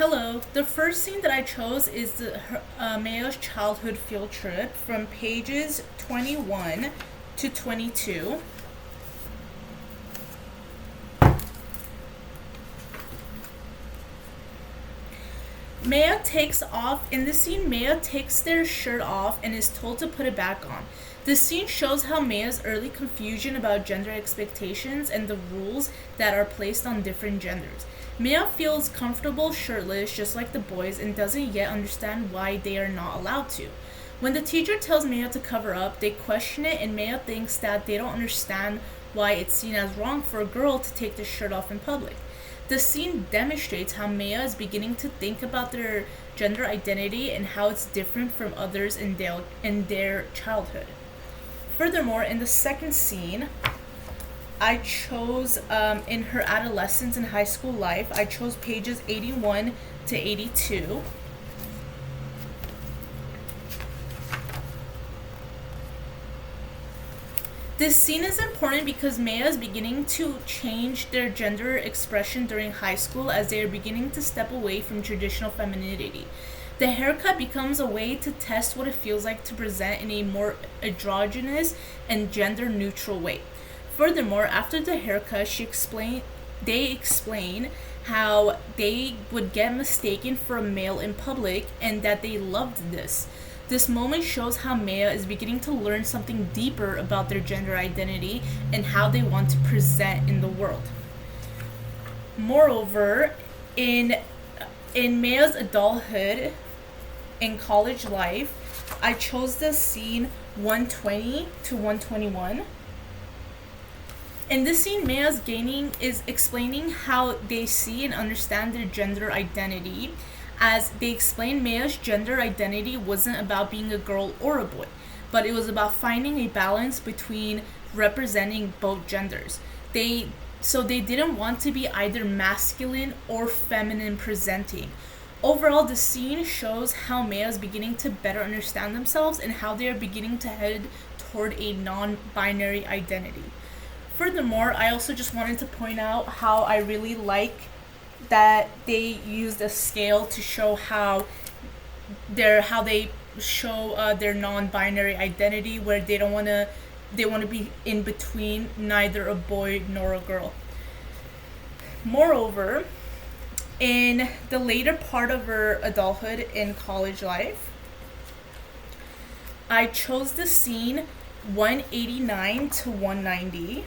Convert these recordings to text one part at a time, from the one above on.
Hello. The first scene that I chose is Maia's childhood field trip from pages 21 to 22. Maia takes off. In this scene, Maia takes their shirt off and is told to put it back on. This scene shows how Maia's early confusion about gender expectations and the rules that are placed on different genders. Maia feels comfortable shirtless just like the boys and doesn't yet understand why they are not allowed to. When the teacher tells Maia to cover up, they question it and Maia thinks that they don't understand why it's seen as wrong for a girl to take the shirt off in public. The scene demonstrates how Maia is beginning to think about their gender identity and how it's different from others in their childhood. Furthermore, in the second scene, I chose in her adolescence and high school life, I chose pages 81 to 82. This scene is important because Maia is beginning to change their gender expression during high school as they are beginning to step away from traditional femininity. The haircut becomes a way to test what it feels like to present in a more androgynous and gender neutral way. Furthermore, after the haircut, they explain how they would get mistaken for a male in public and that they loved this. This moment shows how Maia is beginning to learn something deeper about their gender identity and how they want to present in the world. Moreover, in Maia's adulthood and college life, I chose the scene 120 to 121. In this scene, Maia is explaining how they see and understand their gender identity. As they explained, Maia's gender identity wasn't about being a girl or a boy, but it was about finding a balance between representing both genders. They didn't want to be either masculine or feminine presenting. Overall, the scene shows how Maia is beginning to better understand themselves and how they are beginning to head toward a non-binary identity. Furthermore, I also just wanted to point out how I really like that they used a scale to show how they show their non-binary identity, where they want to be in between, neither a boy nor a girl. Moreover, in the later part of her adulthood and college life, I chose the scene 189 to 190.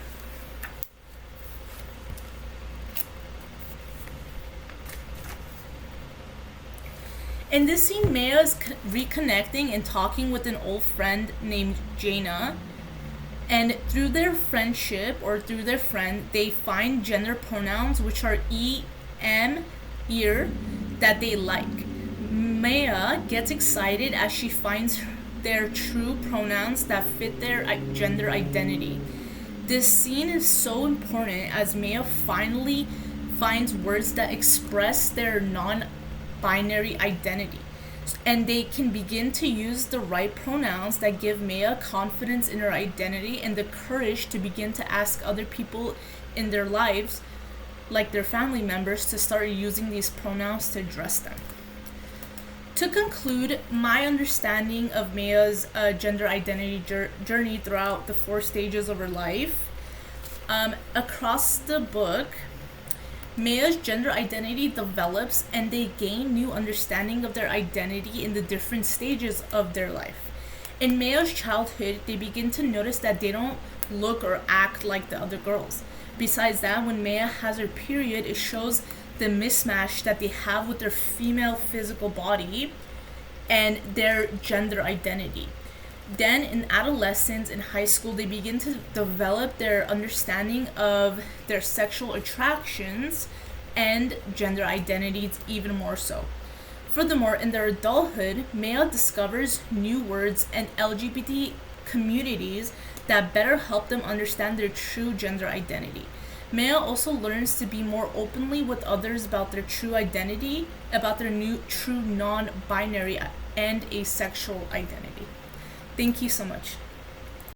In this scene, Maia is reconnecting and talking with an old friend named Jaina. And through their friendship, or through their friend, they find gender pronouns which are em, ear, that they like. Maia gets excited as she finds their true pronouns that fit their gender identity. This scene is so important as Maia finally finds words that express their non-binary identity, and they can begin to use the right pronouns that give Maia confidence in her identity and the courage to begin to ask other people in their lives, like their family members, to start using these pronouns to address them. To conclude, my understanding of Maia's gender identity journey throughout the 4 stages of her life, across the book, Maia's gender identity develops and they gain new understanding of their identity in the different stages of their life. In Maia's childhood, they begin to notice that they don't look or act like the other girls. Besides that, when Maia has her period, it shows the mismatch that they have with their female physical body and their gender identity. Then in adolescence and high school, they begin to develop their understanding of their sexual attractions and gender identities even more so. Furthermore, in their adulthood, Maia discovers new words and LGBT communities that better help them understand their true gender identity. Maia also learns to be more openly with others about their true identity, about their new true non-binary and asexual identity. Thank you so much.